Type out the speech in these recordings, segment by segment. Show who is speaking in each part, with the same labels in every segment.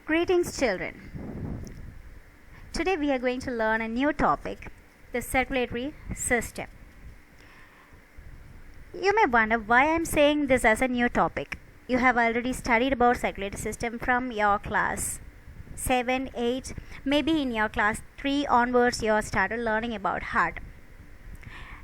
Speaker 1: Greetings, children. Today we are going to learn a new topic, the circulatory system. You may wonder why I am saying this as a new topic. You have already studied about circulatory system from your class 7, 8, maybe in your class 3 onwards you have started learning about heart.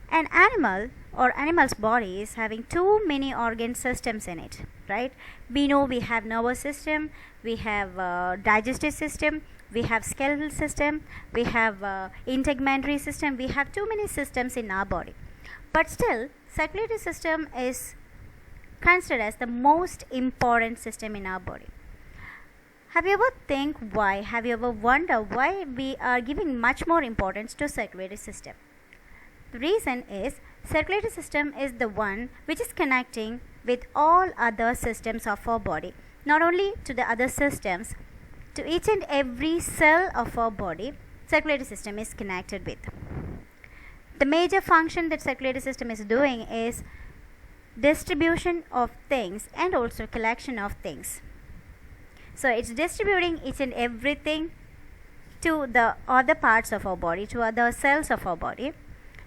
Speaker 1: An animal or animal's body is having too many organ systems in it, right? We know we have nervous system, we have digestive system, we have skeletal system, we have integumentary system. We have too many systems in our body, but still circulatory system is considered as the most important system in our body. Have you ever wondered why we are giving much more importance to circulatory system? The reason is circulatory system is the one which is connecting with all other systems of our body, not only to the other systems, to each and every cell of our body circulatory system is connected with. The major function that circulatory system is doing is distribution of things and also collection of things. So it's distributing each and everything to the other parts of our body, to other cells of our body,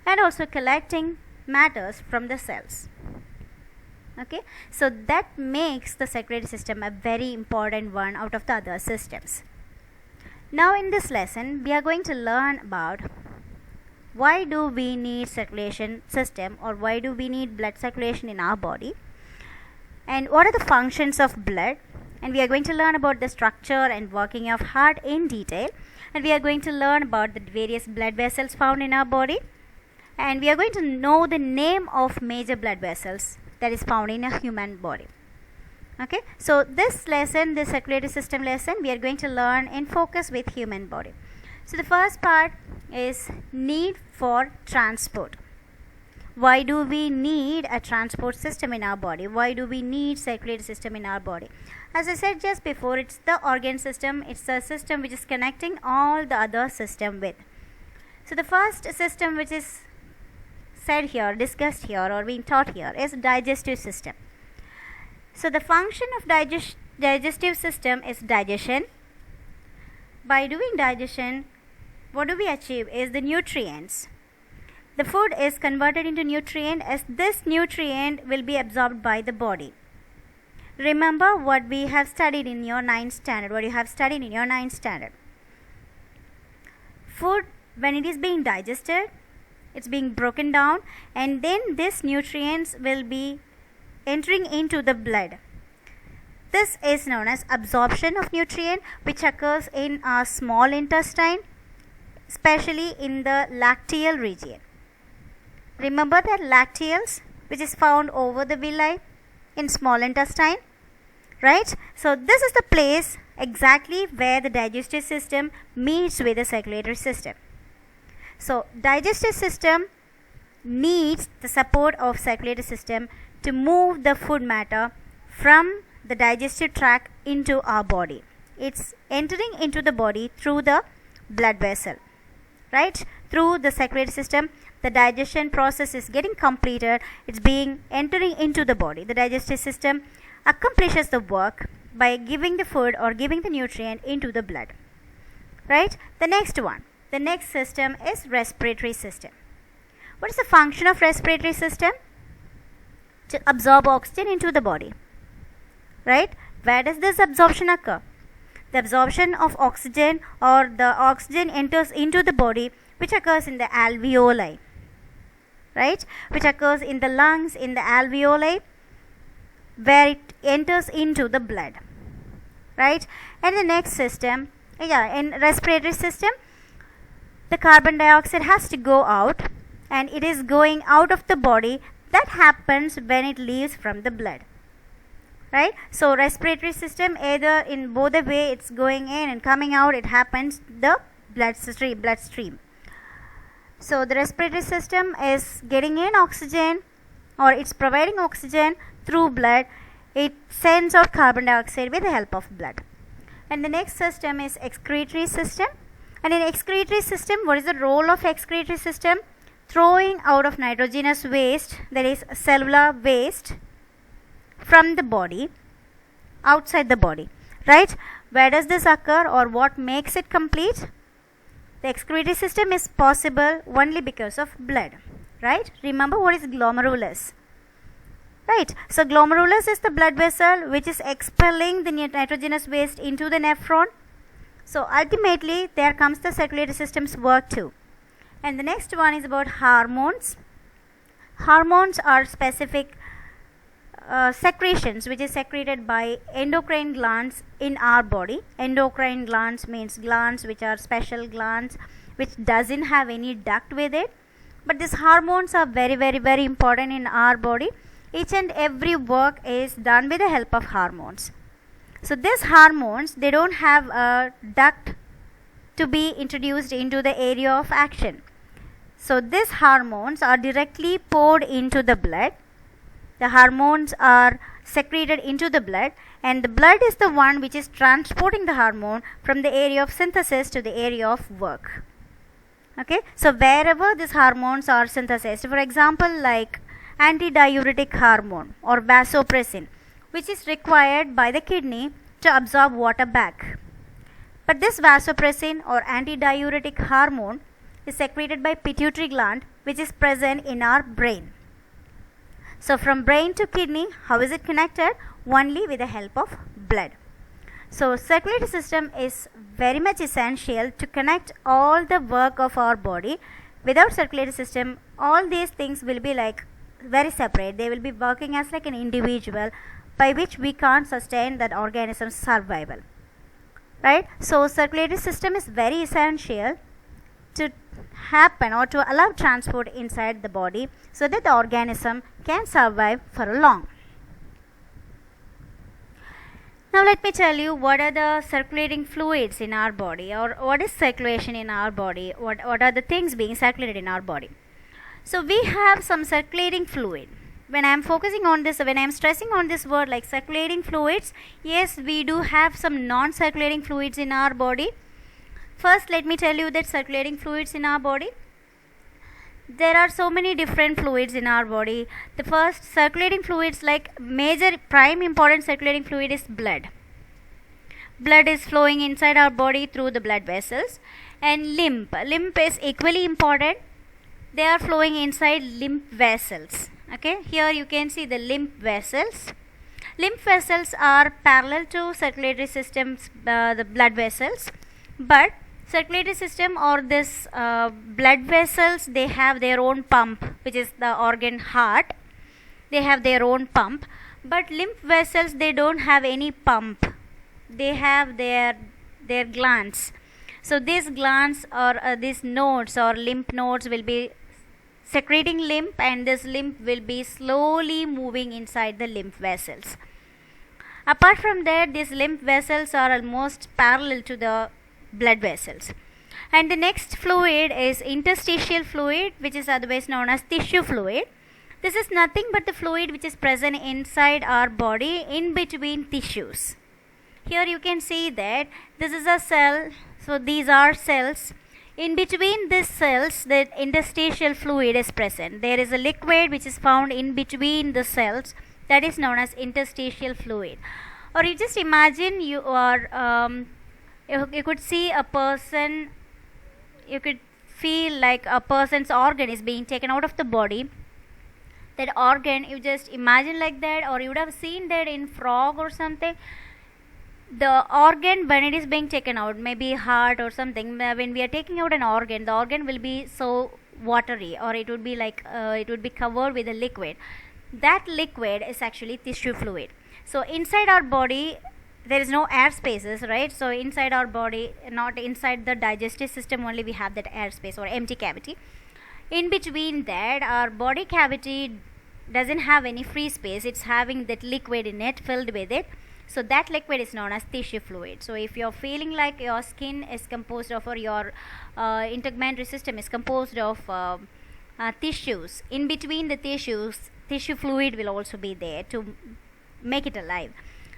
Speaker 1: and also collecting matters from the cells. Okay, so that makes the circulatory system a very important one out of the other systems. Now in this lesson we are going to learn about why do we need circulation system, or why do we need blood circulation in our body, and what are the functions of blood, and we are going to learn about the structure and working of heart in detail, and we are going to learn about the various blood vessels found in our body, and we are going to know the name of major blood vessels that is found in a human body. Okay, so this lesson, this circulatory system lesson, we are going to learn in focus with human body. So the first part is need for transport. Why do we need a transport system in our body? Why do we need circulatory system in our body? As I said just before, it's the organ system. It's the system which is connecting all the other system with. So the first system which is said here, discussed here, or being taught here is digestive system. So the function of digestive system is digestion. By doing digestion, what do we achieve is the nutrients. The food is converted into nutrient, as this nutrient will be absorbed by the body. Remember what we have studied in your 9th standard. Food, when it is being digested, it's being broken down, and then these nutrients will be entering into the blood. This is known as absorption of nutrient, which occurs in our small intestine, especially in the lacteal region. Remember that lacteals, which is found over the villi in small intestine, right? So this is the place exactly where the digestive system meets with the circulatory system. So digestive system needs the support of circulatory system to move the food matter from the digestive tract into our body. It's entering into the body through the blood vessel, right? Through the circulatory system, the digestion process is getting completed. It's being entering into the body. The digestive system accomplishes the work by giving the food or giving the nutrient into the blood, right? The next system is respiratory system. What is the function of respiratory system? To absorb oxygen into the body, right? Where does this absorption occur? The absorption of oxygen, or the oxygen enters into the body, which occurs in the alveoli, right? Which occurs in the lungs, in the alveoli, where it enters into the blood, right? And the next system, in respiratory system, the carbon dioxide has to go out, and it is going out of the body. That happens when it leaves from the blood, right? So respiratory system, either in both the way it's going in and coming out, it happens the bloodstream. So the respiratory system is getting in oxygen, or it's providing oxygen through blood. It sends out carbon dioxide with the help of blood. And the next system is excretory system. And in excretory system, what is the role of excretory system? Throwing out of nitrogenous waste, that is cellular waste, from the body outside the body. right? Where does this occur, or what makes it complete? The excretory system is possible only because of blood, right? Remember what is glomerulus, right? So glomerulus is the blood vessel which is expelling the nitrogenous waste into the nephron. So ultimately there comes the circulatory system's work too. And the next one is about hormones. Hormones are specific secretions which is secreted by endocrine glands in our body. Endocrine glands means glands which are special glands which doesn't have any duct with it, but these hormones are very important in our body. Each and every work is done with the help of hormones. So these hormones, they don't have a duct to be introduced into the area of action. So these hormones are directly poured into the blood. The hormones are secreted into the blood, and the blood is the one which is transporting the hormone from the area of synthesis to the area of work. Okay, so wherever these hormones are synthesized, for example, like antidiuretic hormone or vasopressin, which is required by the kidney to absorb water back. But this vasopressin or antidiuretic hormone is secreted by pituitary gland, which is present in our brain. So from brain to kidney, how is it connected? Only with the help of blood. So circulatory system is very much essential to connect all the work of our body. Without circulatory system, all these things will be like very separate. They will be working as like an individual, by which we can't sustain that organism's survival, right? So circulatory system is very essential to happen or to allow transport inside the body so that the organism can survive for a long. Now let me tell you what are the circulating fluids in our body, or what is circulation in our body, what are the things being circulated in our body. So we have some circulating fluid. When I am focusing on this, when I am stressing on this word like circulating fluids, yes, we do have some non-circulating fluids in our body. First, let me tell you that circulating fluids in our body, there are so many different fluids in our body. The first circulating fluids, like major prime important circulating fluid, is blood. Blood is flowing inside our body through the blood vessels. And lymph is equally important. They are flowing inside lymph vessels. Okay, here you can see the lymph vessels. Lymph vessels are parallel to circulatory systems, the blood vessels, but circulatory system or this blood vessels, they have their own pump, which is the organ heart. They have their own pump, but lymph vessels, they don't have any pump. They have their glands. So these glands or these nodes or lymph nodes will be secreting lymph, and this lymph will be slowly moving inside the lymph vessels. Apart from that, these lymph vessels are almost parallel to the blood vessels. And the next fluid is interstitial fluid, which is otherwise known as tissue fluid. This is nothing but the fluid which is present inside our body in between tissues. Here you can see that this is a cell. So these are cells. In between these cells, the interstitial fluid is present. There is a liquid which is found in between the cells, that is known as interstitial fluid. Or you just imagine you are you could see a person, you could feel like a person's organ is being taken out of the body. That organ, you just imagine like that, or you would have seen that in frog or something. The organ, when it is being taken out, maybe heart or something, when we are taking out an organ, the organ will be so watery, or it would be like it would be covered with a liquid. That liquid is actually tissue fluid. So inside our body, there is no air spaces, right? So inside our body, not inside the digestive system only, we have that air space or empty cavity. In between that, our body cavity doesn't have any free space. It's having that liquid in it, filled with it. So that liquid is known as tissue fluid. So if you're feeling like your skin is composed of, or your integumentary system is composed of tissues, in between the tissues, tissue fluid will also be there to make it alive.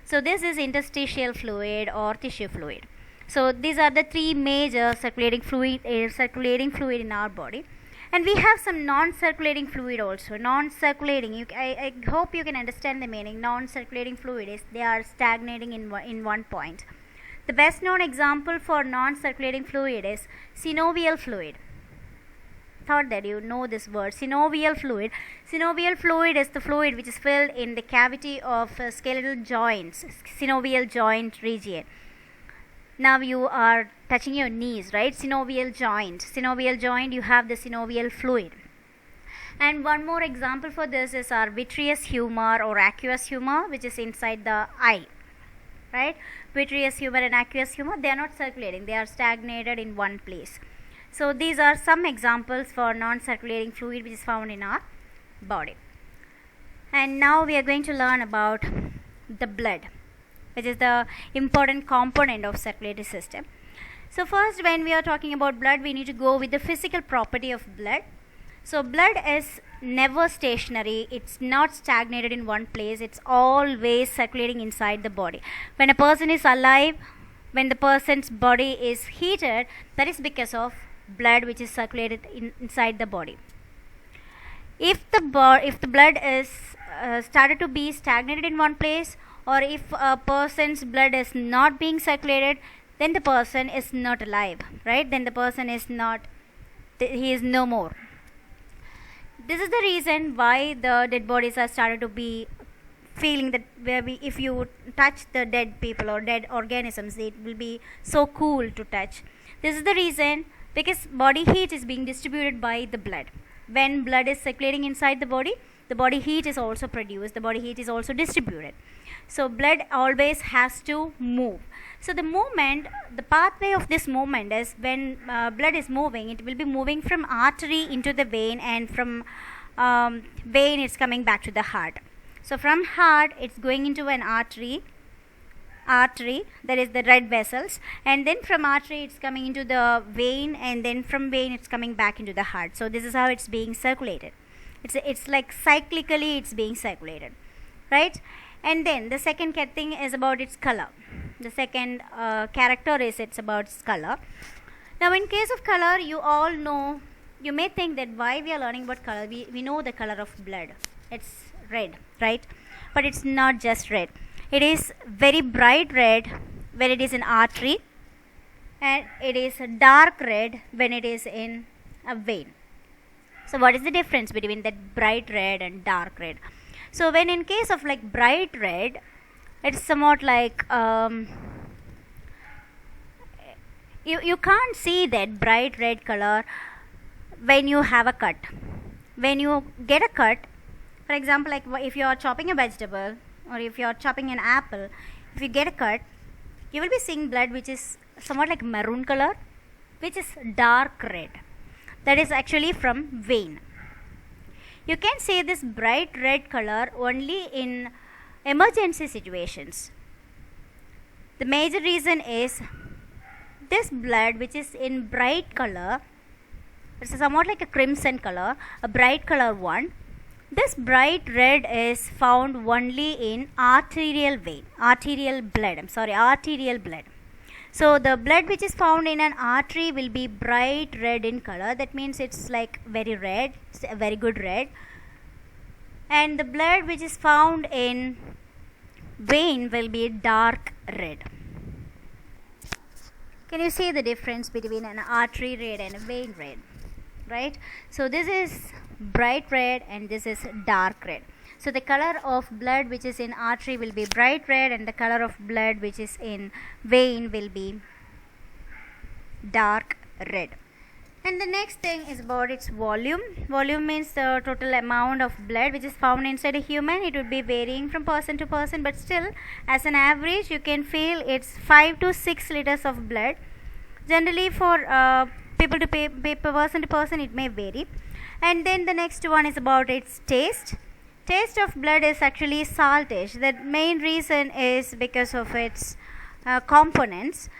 Speaker 1: So this is interstitial fluid or tissue fluid. So these are the three major circulating fluid in our body. And we have some non-circulating fluid also. Non-circulating, I hope you can understand the meaning. Non-circulating fluid is they are stagnating in one point. The best known example for non-circulating fluid is synovial fluid. Thought that you know this word, synovial fluid. Synovial fluid is the fluid which is filled in the cavity of skeletal joints, synovial joint region. Now you are touching your knees, right? Synovial joint, you have the synovial fluid. And one more example for this is our vitreous humor or aqueous humor, which is inside the eye, right? Vitreous humor and aqueous humor, they are not circulating, they are stagnated in one place. So these are some examples for non-circulating fluid which is found in our body. And now we are going to learn about the blood, which is the important component of circulatory system. So first, when we are talking about blood, we need to go with the physical property of blood. So blood is never stationary, it's not stagnated in one place, it's always circulating inside the body. When a person is alive, when the person's body is heated, that is because of blood which is circulated inside the body. If the blood is started to be stagnated in one place, or if a person's blood is not being circulated, then the person is not alive, right? Then the person is not, he is no more. This is the reason why the dead bodies are started to be feeling that if you touch the dead people or dead organisms, it will be so cool to touch. This is the reason, because body heat is being distributed by the blood. When blood is circulating inside the body heat is also produced, the body heat is also distributed. So blood always has to move. So the movement, the pathway of this movement is when blood is moving, it will be moving from artery into the vein, and from vein it's coming back to the heart. So from heart it's going into an artery, that is the red vessels, and then from artery it's coming into the vein, and then from vein it's coming back into the heart. So this is how it's being circulated. It's like cyclically it's being circulated, right? And then the second thing is about its color. The second character is it's about its color. Now in case of color, you all know, you may think that why we are learning about color, we know the color of blood, it's red, right? But it's not just red. It is very bright red when it is in artery, and it is dark red when it is in a vein. So what is the difference between that bright red and dark red? So when in case of like bright red, it's somewhat like you can't see that bright red color when you have a cut. When you get a cut, for example, like if you are chopping a vegetable, or if you are chopping an apple, if you get a cut, you will be seeing blood which is somewhat like maroon color, which is dark red. That is actually from vein. You can see this bright red color only in emergency situations. The major reason is this blood which is in bright color, it's somewhat like a crimson color, a bright color one. This bright red is found only in arterial blood. So the blood which is found in an artery will be bright red in color. That means it's like very red, it's a very good red. And the blood which is found in vein will be dark red. Can you see the difference between an artery red and a vein red? Right? So this is bright red and this is dark red. So the color of blood which is in artery will be bright red, and the color of blood which is in vein will be dark red. And the next thing is about its volume. Volume means the total amount of blood which is found inside a human. It would be varying from person to person, but still as an average you can feel it's 5 to 6 liters of blood. Generally for person to person it may vary. And then the next one is about its taste. Taste of blood is actually saltish. The main reason is because of its components.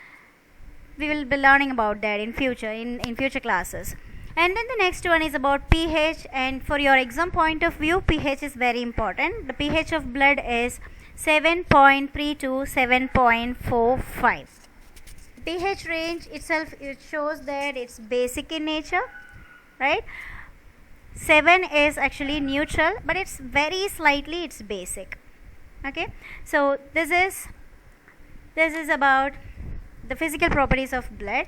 Speaker 1: We will be learning about that in future classes. And then the next one is about pH, and for your exam point of view, pH is very important. The pH of blood is 7.3 to 7.45. pH range itself, it shows that it's basic in nature, right? 7 is actually neutral, but it's very slightly, it's basic. Okay, so this is about the physical properties of blood.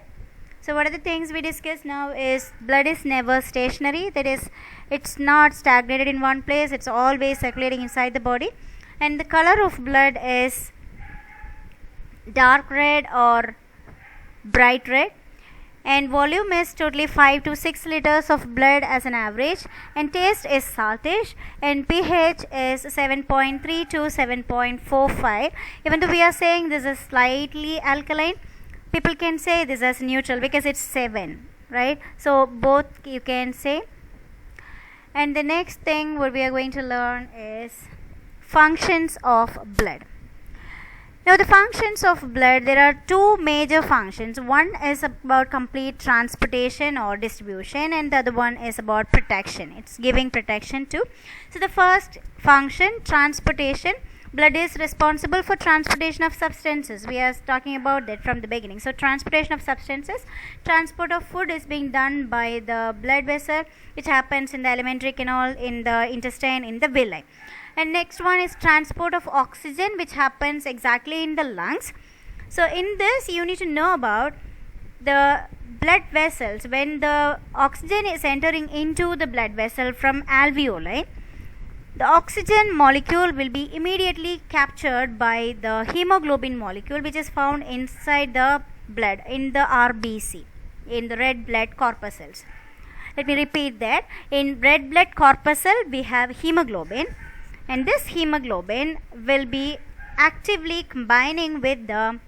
Speaker 1: So what are the things we discussed now is blood is never stationary, that is, it's not stagnated in one place, it's always circulating inside the body. And the color of blood is dark red or bright red. And volume is totally 5 to 6 liters of blood as an average, and taste is saltish, and pH is 7.3 to 7.45. Even though we are saying this is slightly alkaline, people can say this as neutral because it's 7, right? So both you can say. And the next thing what we are going to learn is functions of blood. Now the functions of blood, there are two major functions. One is about complete transportation or distribution, and the other one is about protection. It's giving protection too. So the first function, transportation, blood is responsible for transportation of substances. We are talking about that from the beginning. So transportation of substances, transport of food is being done by the blood vessel, which happens in the alimentary canal, in the intestine, in the villi. And next one is transport of oxygen, which happens exactly in the lungs. So in this you need to know about the blood vessels. When the oxygen is entering into the blood vessel from alveoli, the oxygen molecule will be immediately captured by the hemoglobin molecule, which is found inside the blood in the RBC, in the red blood corpuscles. Let me repeat that. In red blood corpuscle we have hemoglobin, and this hemoglobin will be actively combining with the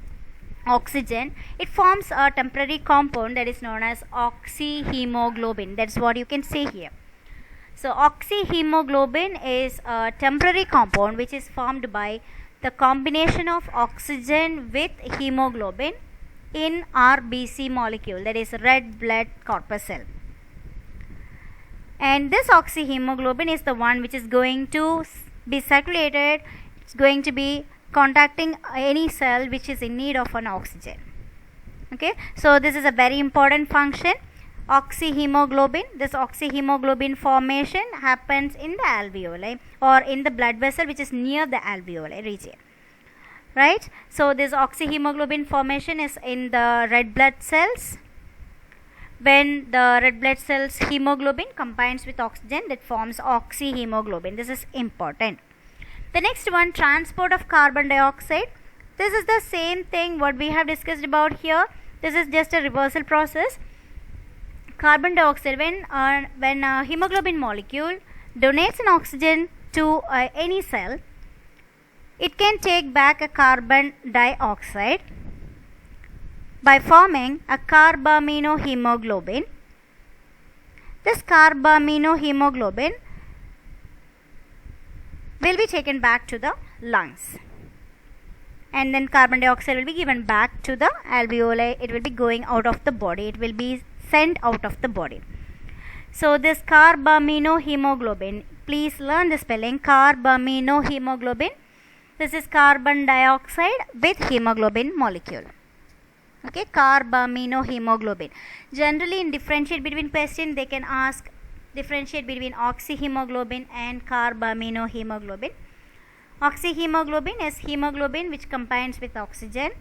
Speaker 1: oxygen. It forms a temporary compound that is known as oxyhemoglobin. That's what you can see here. So oxyhemoglobin is a temporary compound which is formed by the combination of oxygen with hemoglobin in RBC molecule, that is red blood corpuscle. And this oxyhemoglobin is the one which is going to be circulated. It's going to be contacting any cell which is in need of an oxygen. Okay, so this is a very important function, oxyhemoglobin. This oxyhemoglobin formation happens in the alveoli or in the blood vessel which is near the alveoli region, right? So this oxyhemoglobin formation is in the red blood cells. When the red blood cells hemoglobin combines with oxygen, that forms oxyhemoglobin. This is important. The next one, transport of carbon dioxide. This is the same thing what we have discussed about here. This is just a reversal process. Carbon dioxide, when a hemoglobin molecule donates an oxygen to any cell, it can take back a carbon dioxide by forming a carbaminohemoglobin. This carbaminohemoglobin will be taken back to the lungs, and then carbon dioxide will be given back to the alveoli. It will be going out of the body. It will be sent out of the body. So this carbaminohemoglobin, please learn the spelling, carbaminohemoglobin. This is carbon dioxide with hemoglobin molecule. Okay, carbaminohemoglobin. Generally in differentiate between question they can ask differentiate between oxyhemoglobin and carbaminohemoglobin. Oxyhemoglobin is hemoglobin which combines with oxygen.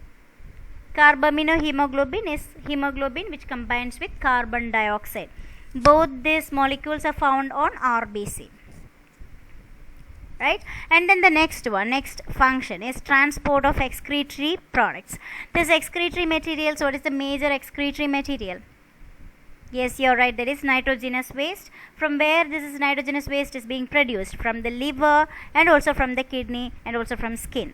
Speaker 1: Carbaminohemoglobin is hemoglobin which combines with carbon dioxide. Both these molecules are found on RBC. Right, and then the next function is transport of excretory products. This excretory materials, what is the major excretory material? Yes, you are right, that is nitrogenous waste. From where this is nitrogenous waste is being produced? From the liver and also from the kidney and also from skin.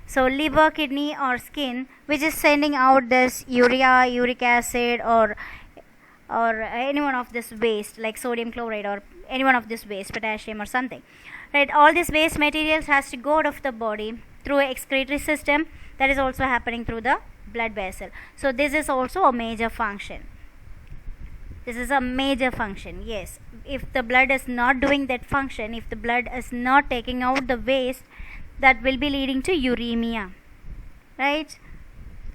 Speaker 1: So liver, kidney or skin which is sending out this urea, uric acid or any one of this waste like sodium chloride or any one of this waste, potassium or something. Right, all these waste materials has to go out of the body through a excretory system that is also happening through the blood vessel. So this is also a major function. This is a major function. Yes, if the blood is not doing that function, if the blood is not taking out the waste, that will be leading to uremia, right?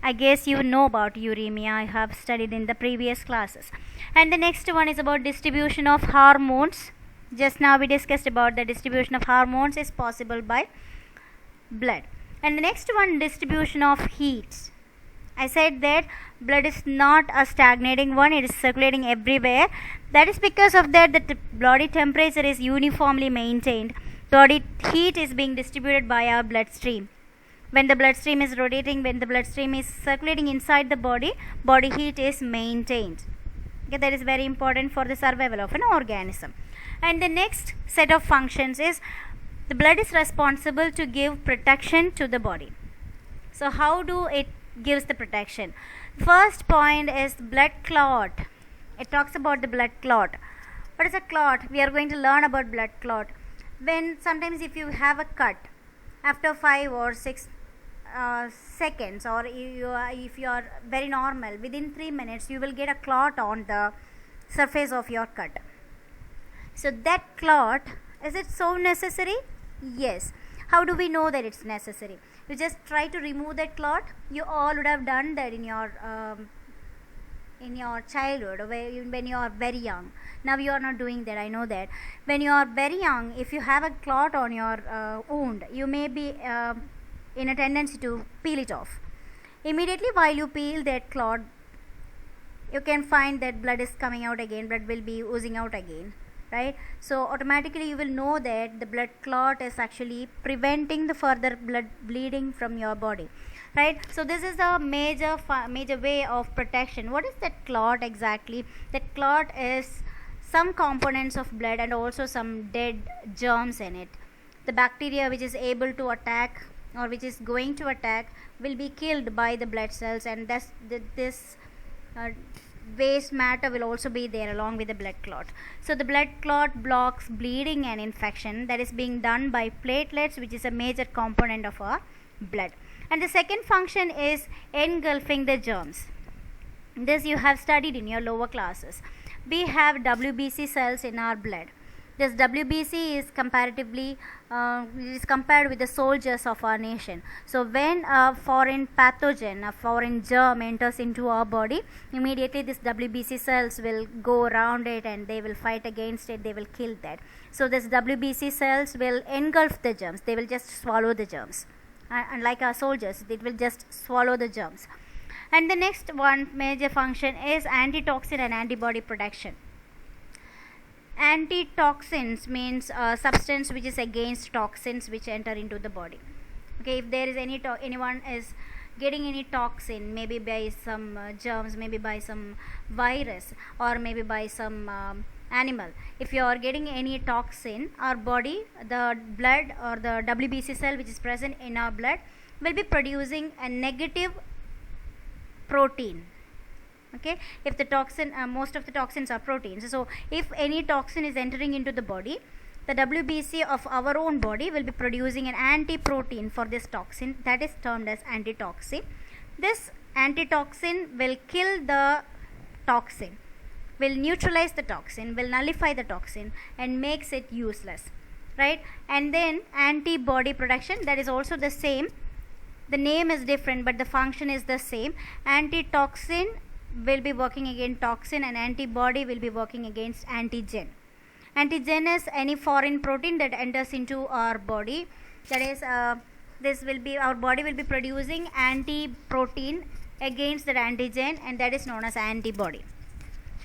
Speaker 1: I guess you know about uremia. I have studied in the previous classes. And the next one is about distribution of hormones. Just now we discussed about the distribution of hormones is possible by blood. And the next one, distribution of heat. I said that blood is not a stagnating one, it is circulating everywhere. That is because of that the body temperature is uniformly maintained. Body heat is being distributed by our bloodstream. When the bloodstream is rotating, when the bloodstream is circulating inside the body, body heat is maintained. Okay, that is very important for the survival of an organism. And the next set of functions is the blood is responsible to give protection to the body. So how do it gives the protection? First point is blood clot. It talks about the blood clot. What is a clot? We are going to learn about blood clot. When sometimes if you have a cut, after 5 or 6 seconds, or if you are very normal, within 3 minutes you will get a clot on the surface of your cut. So that clot, is it so necessary? Yes. How do we know that it's necessary? You just try to remove that clot. You all would have done that in your childhood, when you are very young. Now you are not doing that, I know that. When you are very young, if you have a clot on your wound, you may be in a tendency to peel it off. Immediately while you peel that clot, you can find that blood is coming out again, blood will be oozing out again, right? So automatically you will know that the blood clot is actually preventing the further blood bleeding from your body, right? So this is a major way of protection. What is that clot exactly? That clot is some components of blood and also some dead germs in it. The bacteria which is able to attack or which is going to attack will be killed by the blood cells, and this waste matter will also be there along with the blood clot. So the blood clot blocks bleeding and infection that is being done by platelets, which is a major component of our blood. And the second function is engulfing the germs. This you have studied in your lower classes. We have WBC cells in our blood. This WBC is comparatively is compared with the soldiers of our nation. So when a foreign pathogen, a foreign germ enters into our body, immediately this WBC cells will go around it and they will fight against it, they will kill that. So this WBC cells will engulf the germs, they will just swallow the germs. Unlike our soldiers, it will just swallow the germs. And the next one major function is antitoxin and antibody protection. Antitoxins means a substance which is against toxins which enter into the body. Okay, if there is anyone is getting any toxin, maybe by some germs, maybe by some virus, or maybe by some animal, if you are getting any toxin, our body, the blood or the WBC cell which is present in our blood will be producing a negative protein. Okay, if the toxin, most of the toxins are proteins. So if any toxin is entering into the body, the WBC of our own body will be producing an anti-protein for this toxin, that is termed as antitoxin. This antitoxin will kill the toxin, will neutralize the toxin, will nullify the toxin and makes it useless, right? And then antibody protection, that is also the same. The name is different but the function is the same. Antitoxin will be working against toxin and antibody will be working against antigen. Antigen is any foreign protein that enters into our body. That is, this will be, our body will be producing anti-protein against that antigen, and that is known as antibody.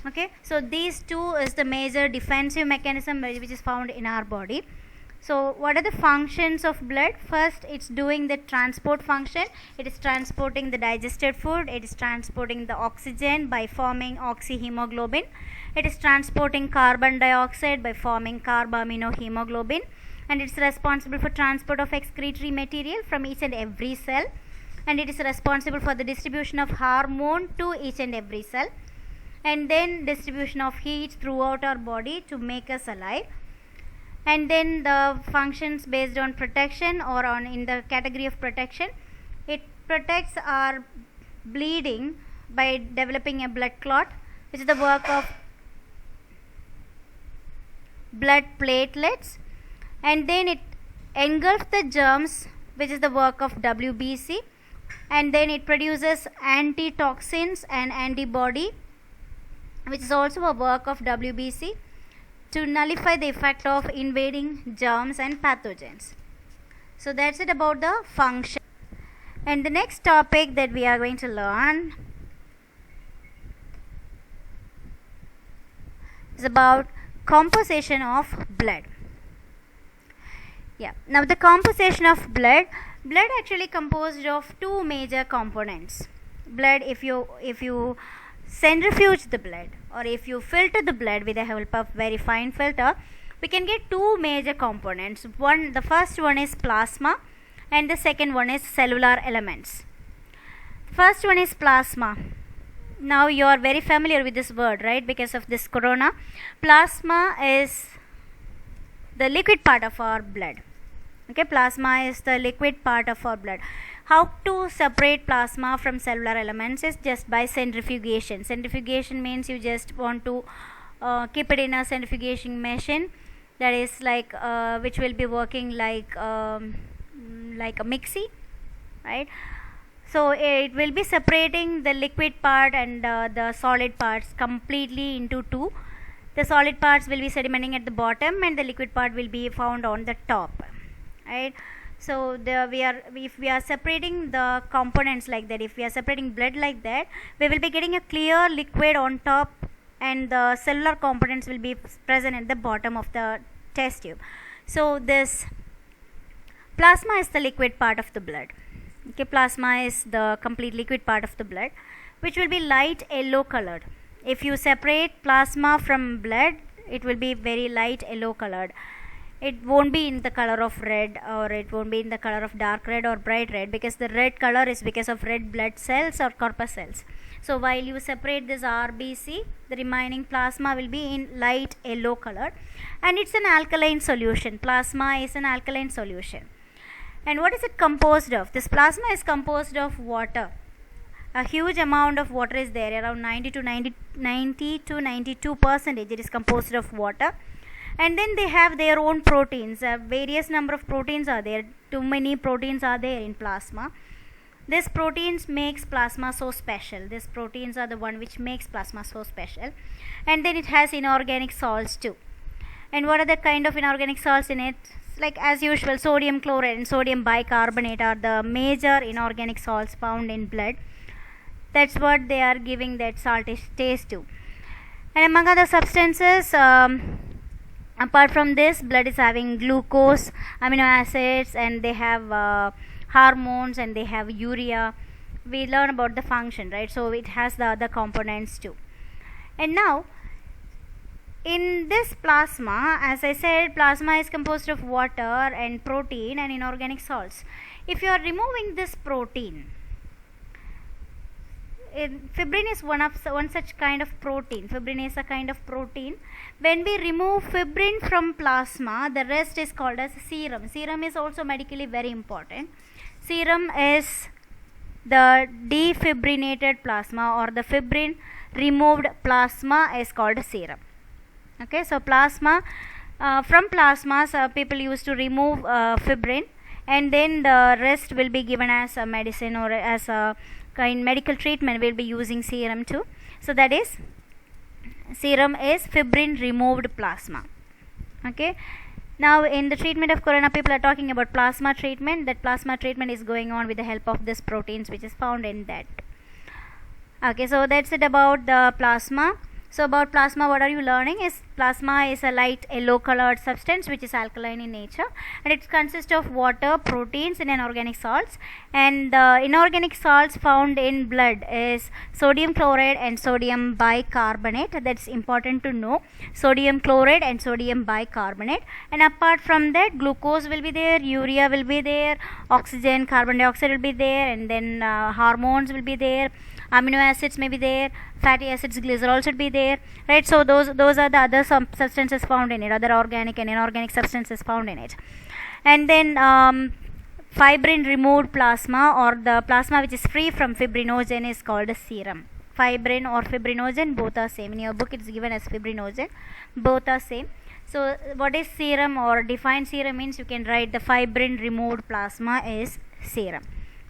Speaker 1: Okay, so these two is the major defensive mechanism which is found in our body. So what are the functions of blood? First, it's doing the transport function. It is transporting the digested food. It is transporting the oxygen by forming oxyhemoglobin. It is transporting carbon dioxide by forming carbaminohemoglobin. And it's responsible for transport of excretory material from each and every cell. And it is responsible for the distribution of hormone to each and every cell. And then distribution of heat throughout our body to make us alive. And then the functions based on protection or on in the category of protection, it protects our bleeding by developing a blood clot, which is the work of blood platelets. And then it engulfs the germs, which is the work of WBC. and then it produces antitoxins and antibody, which is also a work of WBC, to nullify the effect of invading germs and pathogens. So that's it about the function. And the next topic that we are going to learn is about composition of blood. Now the composition of blood actually composed of two major components. Blood, if you centrifuge the blood, or if you filter the blood with the help of very fine filter, we can get two major components. The first one is plasma, and the second one is cellular elements. First one is plasma. Now you are very familiar with this word, right? Because of this corona. Plasma is the liquid part of our blood. Okay, plasma is the liquid part of our blood. How to separate plasma from cellular elements is just by centrifugation. Centrifugation means you just want to keep it in a centrifugation machine, that is like which will be working like a mixie, right? So it will be separating the liquid part and the solid parts completely into two. The solid parts will be sedimenting at the bottom, and the liquid part will be found on the top, right? So if we are separating the components like that, if we are separating blood like that, we will be getting a clear liquid on top, and the cellular components will be present at the bottom of the test tube. So this plasma is the liquid part of the blood. Okay, plasma is the complete liquid part of the blood, which will be light yellow colored. If you separate plasma from blood, it will be very light yellow colored. It won't be in the color of red, or it won't be in the color of dark red or bright red, because the red color is because of red blood cells or corpuscles. So while you separate this RBC, the remaining plasma will be in light yellow color, and it's an alkaline solution. Plasma is an alkaline solution. And what is it composed of? This plasma is composed of water. A huge amount of water is there, around 90 to 92%. It is composed of water. And then they have their own proteins. Various number of proteins are there. Too many proteins are there in plasma. This proteins makes plasma so special. These proteins are the one which makes plasma so special. And then it has inorganic salts too. And what are the kind of inorganic salts in it? Like as usual, sodium chloride and sodium bicarbonate are the major inorganic salts found in blood. That's what they are giving that salty taste to. And among other substances, apart from this, blood is having glucose, amino acids, and they have hormones, and they have urea. We learn about the function, right? So it has the other components too. And now in this plasma, as I said, plasma is composed of water and protein and inorganic salts. If you are removing this protein, fibrin is one such kind of protein. Fibrin is a kind of protein. When we remove fibrin from plasma, the rest is called as serum. Serum is also medically very important. Serum is the defibrinated plasma, or the fibrin removed plasma is called serum. Okay, so plasma, from plasma, people used to remove fibrin, and then the rest will be given as a medicine, or as a kind medical treatment. We'll be using serum too. So that is, serum is fibrin removed plasma. Okay, now in the treatment of corona, people are talking about plasma treatment. That plasma treatment is going on with the help of these proteins which is found in that. Okay, so that's it about the plasma. So about plasma, what are you learning is plasma is a light yellow colored substance which is alkaline in nature, and it consists of water, proteins, and inorganic salts. And the inorganic salts found in blood is sodium chloride and sodium bicarbonate. That's important to know. Sodium chloride and sodium bicarbonate. And apart from that, glucose will be there, urea will be there, oxygen, carbon dioxide will be there, and then hormones will be there, amino acids may be there, fatty acids, glycerol should be there, right? So those are the other substances found in it, other organic and inorganic substances found in it. And then fibrin removed plasma, or the plasma which is free from fibrinogen, is called a serum. Fibrin or fibrinogen, both are same. In your book it's given as fibrinogen, both are same. So what is serum, or defined serum means you can write the fibrin removed plasma is serum.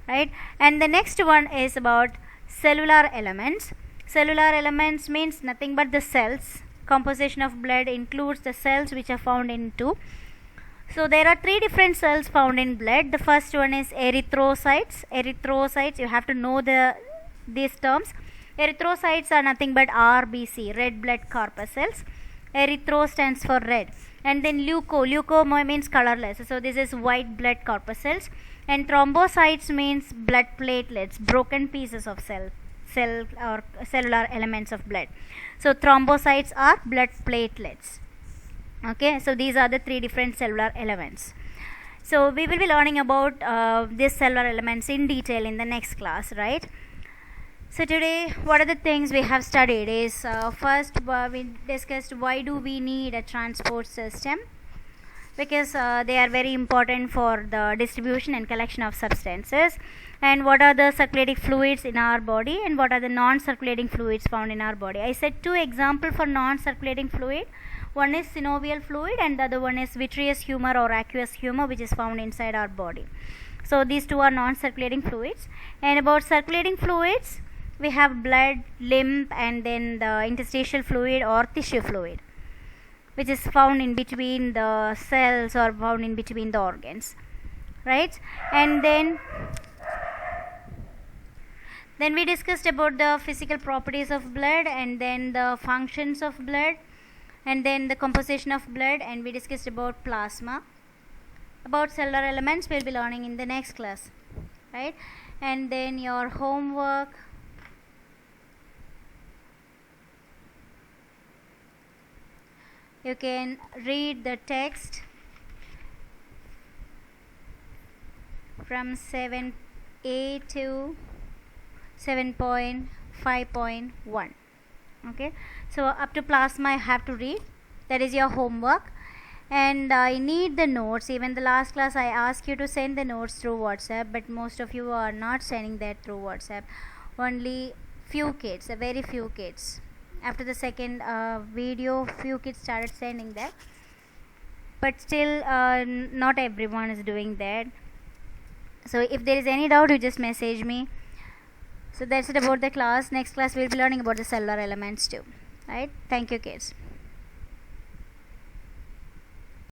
Speaker 1: right? And the next one is about cellular elements. Cellular elements means nothing but the cells. Composition of blood includes the cells which are found in two. So there are three different cells found in blood. The first one is erythrocytes. Erythrocytes, you have to know these terms. Erythrocytes are nothing but RBC, red blood corpuscles. Erythro stands for red. And then leuco means colorless. So this is white blood corpuscles. And thrombocytes means blood platelets, broken pieces of cell or cellular elements of blood. So thrombocytes are blood platelets. Okay, so these are the three different cellular elements. So we will be learning about these cellular elements in detail in the next class, right? So today, what are the things we have studied is first we discussed why do we need a transport system, because they are very important for the distribution and collection of substances, and what are the circulating fluids in our body and what are the non-circulating fluids found in our body. I said two examples for non-circulating fluid. One is synovial fluid and the other one is vitreous humor or aqueous humor, which is found inside our body. So these two are non-circulating fluids. And about circulating fluids, we have blood, lymph, and then the interstitial fluid or tissue fluid, which is found in between the cells or found in between the organs, right? And then we discussed about the physical properties of blood and then the functions of blood and then the composition of blood, and we discussed about plasma. About cellular elements we'll be learning in the next class, right? And then your homework, you can read the text from 7a to 7.5.1. okay, so up to plasma I have to read. That is your homework, and I need the notes. Even the last class I asked you to send the notes through WhatsApp, but most of you are not sending that through WhatsApp. Only few kids, a very few kids. After the second video, few kids started sending that, but still not everyone is doing that. So if there is any doubt, you just message me. So that's it about the class. Next class we'll be learning about the cellular elements too, right? Thank you, kids.